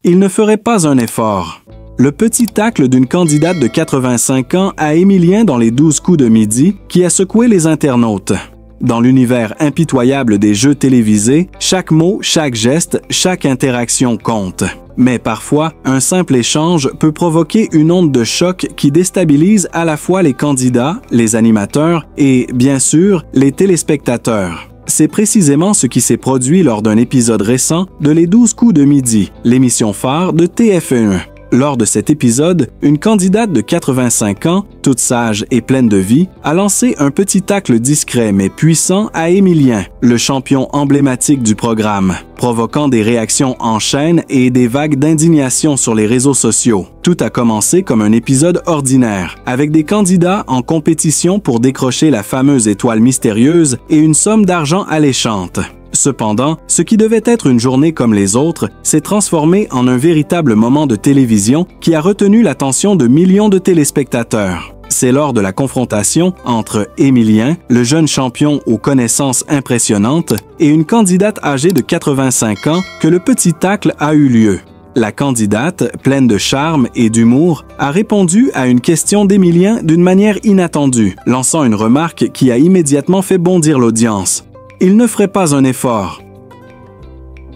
il ne ferait pas un effort. Le petit tacle d'une candidate de 85 ans à Émilien dans les 12 coups de midi qui a secoué les internautes. Dans l'univers impitoyable des jeux télévisés, chaque mot, chaque geste, chaque interaction compte. Mais parfois, un simple échange peut provoquer une onde de choc qui déstabilise à la fois les candidats, les animateurs et, bien sûr, les téléspectateurs. C'est précisément ce qui s'est produit lors d'un épisode récent de Les 12 coups de midi, l'émission phare de TF1. Lors de cet épisode, une candidate de 85 ans, toute sage et pleine de vie, a lancé un petit tacle discret mais puissant à Émilien, le champion emblématique du programme, provoquant des réactions en chaîne et des vagues d'indignation sur les réseaux sociaux. Tout a commencé comme un épisode ordinaire, avec des candidats en compétition pour décrocher la fameuse étoile mystérieuse et une somme d'argent alléchante. Cependant, ce qui devait être une journée comme les autres s'est transformé en un véritable moment de télévision qui a retenu l'attention de millions de téléspectateurs. C'est lors de la confrontation entre Émilien, le jeune champion aux connaissances impressionnantes, et une candidate âgée de 85 ans que le petit tacle a eu lieu. La candidate, pleine de charme et d'humour, a répondu à une question d'Émilien d'une manière inattendue, lançant une remarque qui a immédiatement fait bondir l'audience. « Il ne ferait pas un effort ».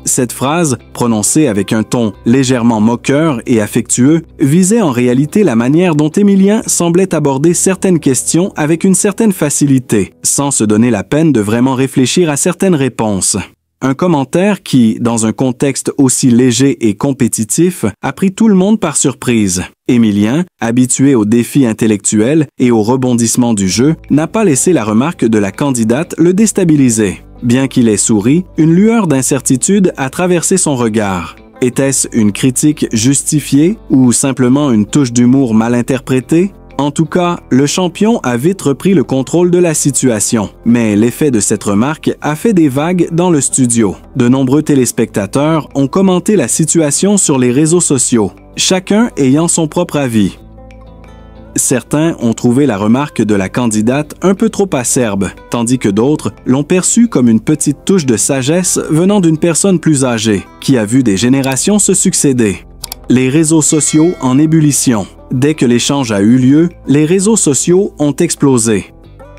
Cette phrase, prononcée avec un ton légèrement moqueur et affectueux, visait en réalité la manière dont Émilien semblait aborder certaines questions avec une certaine facilité, sans se donner la peine de vraiment réfléchir à certaines réponses. Un commentaire qui, dans un contexte aussi léger et compétitif, a pris tout le monde par surprise. Émilien, habitué aux défis intellectuels et aux rebondissements du jeu, n'a pas laissé la remarque de la candidate le déstabiliser. Bien qu'il ait souri, une lueur d'incertitude a traversé son regard. Était-ce une critique justifiée ou simplement une touche d'humour mal interprétée? En tout cas, le champion a vite repris le contrôle de la situation. Mais l'effet de cette remarque a fait des vagues dans le studio. De nombreux téléspectateurs ont commenté la situation sur les réseaux sociaux, chacun ayant son propre avis. Certains ont trouvé la remarque de la candidate un peu trop acerbe, tandis que d'autres l'ont perçue comme une petite touche de sagesse venant d'une personne plus âgée, qui a vu des générations se succéder. Les réseaux sociaux en ébullition. Dès que l'échange a eu lieu, les réseaux sociaux ont explosé.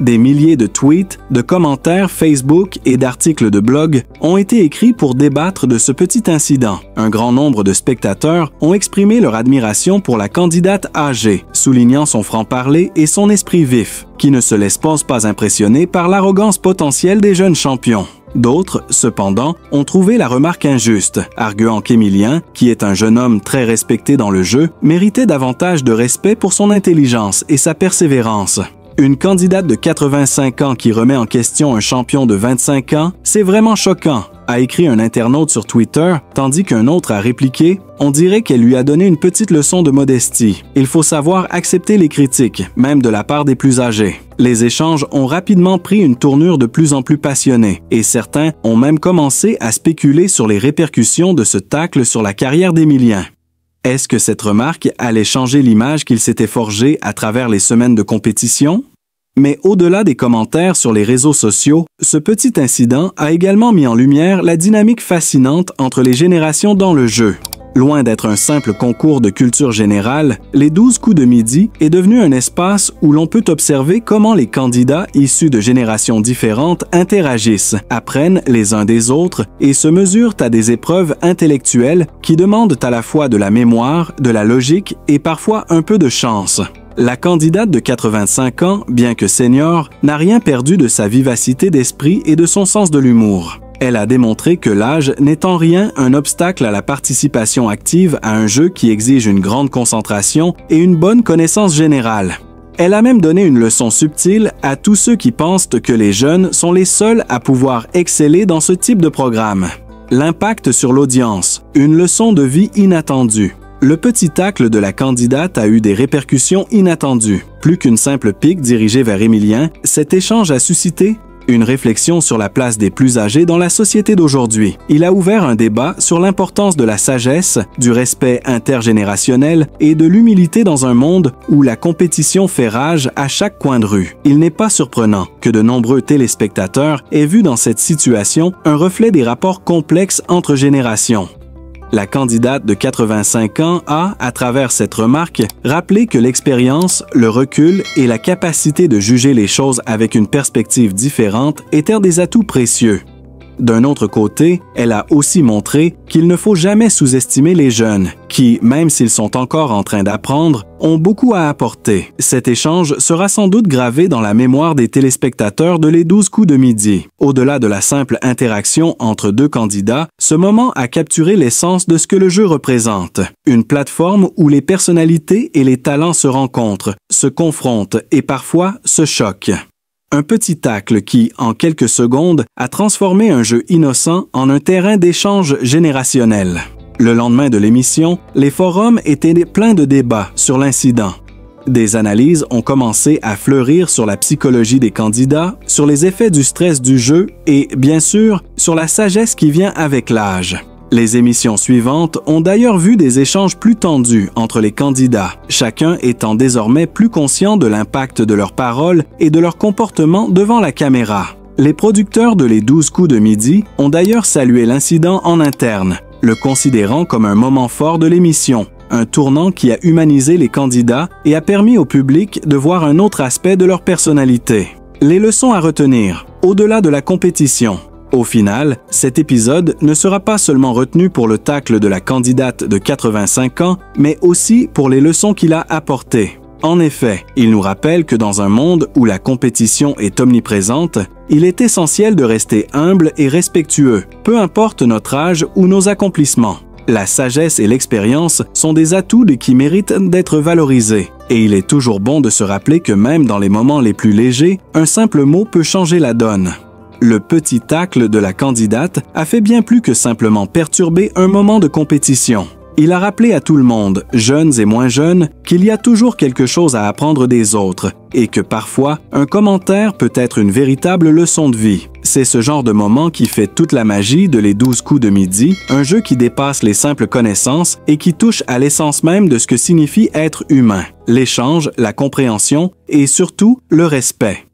Des milliers de tweets, de commentaires Facebook et d'articles de blog ont été écrits pour débattre de ce petit incident. Un grand nombre de spectateurs ont exprimé leur admiration pour la candidate âgée, soulignant son franc-parler et son esprit vif, qui ne se laisse pas impressionner par l'arrogance potentielle des jeunes champions. D'autres, cependant, ont trouvé la remarque injuste, arguant qu'Émilien, qui est un jeune homme très respecté dans le jeu, méritait davantage de respect pour son intelligence et sa persévérance. Une candidate de 85 ans qui remet en question un champion de 25 ans, c'est vraiment choquant, a écrit un internaute sur Twitter, tandis qu'un autre a répliqué « On dirait qu'elle lui a donné une petite leçon de modestie. Il faut savoir accepter les critiques, même de la part des plus âgés. » Les échanges ont rapidement pris une tournure de plus en plus passionnée, et certains ont même commencé à spéculer sur les répercussions de ce tacle sur la carrière d'Émilien. Est-ce que cette remarque allait changer l'image qu'il s'était forgée à travers les semaines de compétition? Mais au-delà des commentaires sur les réseaux sociaux, ce petit incident a également mis en lumière la dynamique fascinante entre les générations dans le jeu. Loin d'être un simple concours de culture générale, les 12 coups de midi est devenu un espace où l'on peut observer comment les candidats issus de générations différentes interagissent, apprennent les uns des autres et se mesurent à des épreuves intellectuelles qui demandent à la fois de la mémoire, de la logique et parfois un peu de chance. La candidate de 85 ans, bien que senior, n'a rien perdu de sa vivacité d'esprit et de son sens de l'humour. Elle a démontré que l'âge n'est en rien un obstacle à la participation active à un jeu qui exige une grande concentration et une bonne connaissance générale. Elle a même donné une leçon subtile à tous ceux qui pensent que les jeunes sont les seuls à pouvoir exceller dans ce type de programme. L'impact sur l'audience, une leçon de vie inattendue. Le petit tacle de la candidate a eu des répercussions inattendues. Plus qu'une simple pique dirigée vers Émilien, cet échange a suscité une réflexion sur la place des plus âgés dans la société d'aujourd'hui. Il a ouvert un débat sur l'importance de la sagesse, du respect intergénérationnel et de l'humilité dans un monde où la compétition fait rage à chaque coin de rue. Il n'est pas surprenant que de nombreux téléspectateurs aient vu dans cette situation un reflet des rapports complexes entre générations. La candidate de 85 ans a, à travers cette remarque, rappelé que l'expérience, le recul et la capacité de juger les choses avec une perspective différente étaient des atouts précieux. D'un autre côté, elle a aussi montré qu'il ne faut jamais sous-estimer les jeunes, qui, même s'ils sont encore en train d'apprendre, ont beaucoup à apporter. Cet échange sera sans doute gravé dans la mémoire des téléspectateurs de Les 12 coups de midi. Au-delà de la simple interaction entre deux candidats, ce moment a capturé l'essence de ce que le jeu représente. Une plateforme où les personnalités et les talents se rencontrent, se confrontent et parfois se choquent. Un petit tacle qui, en quelques secondes, a transformé un jeu innocent en un terrain d'échange générationnel. Le lendemain de l'émission, les forums étaient pleins de débats sur l'incident. Des analyses ont commencé à fleurir sur la psychologie des candidats, sur les effets du stress du jeu et, bien sûr, sur la sagesse qui vient avec l'âge. Les émissions suivantes ont d'ailleurs vu des échanges plus tendus entre les candidats, chacun étant désormais plus conscient de l'impact de leurs paroles et de leur comportement devant la caméra. Les producteurs de Les 12 coups de midi ont d'ailleurs salué l'incident en interne, le considérant comme un moment fort de l'émission, un tournant qui a humanisé les candidats et a permis au public de voir un autre aspect de leur personnalité. Les leçons à retenir, au-delà de la compétition. Au final, cet épisode ne sera pas seulement retenu pour le tacle de la candidate de 85 ans, mais aussi pour les leçons qu'il a apportées. En effet, il nous rappelle que dans un monde où la compétition est omniprésente, il est essentiel de rester humble et respectueux, peu importe notre âge ou nos accomplissements. La sagesse et l'expérience sont des atouts qui méritent d'être valorisés. Et il est toujours bon de se rappeler que même dans les moments les plus légers, un simple mot peut changer la donne. Le petit tacle de la candidate a fait bien plus que simplement perturber un moment de compétition. Il a rappelé à tout le monde, jeunes et moins jeunes, qu'il y a toujours quelque chose à apprendre des autres et que parfois, un commentaire peut être une véritable leçon de vie. C'est ce genre de moment qui fait toute la magie de Les 12 coups de midi, un jeu qui dépasse les simples connaissances et qui touche à l'essence même de ce que signifie être humain, l'échange, la compréhension et surtout le respect.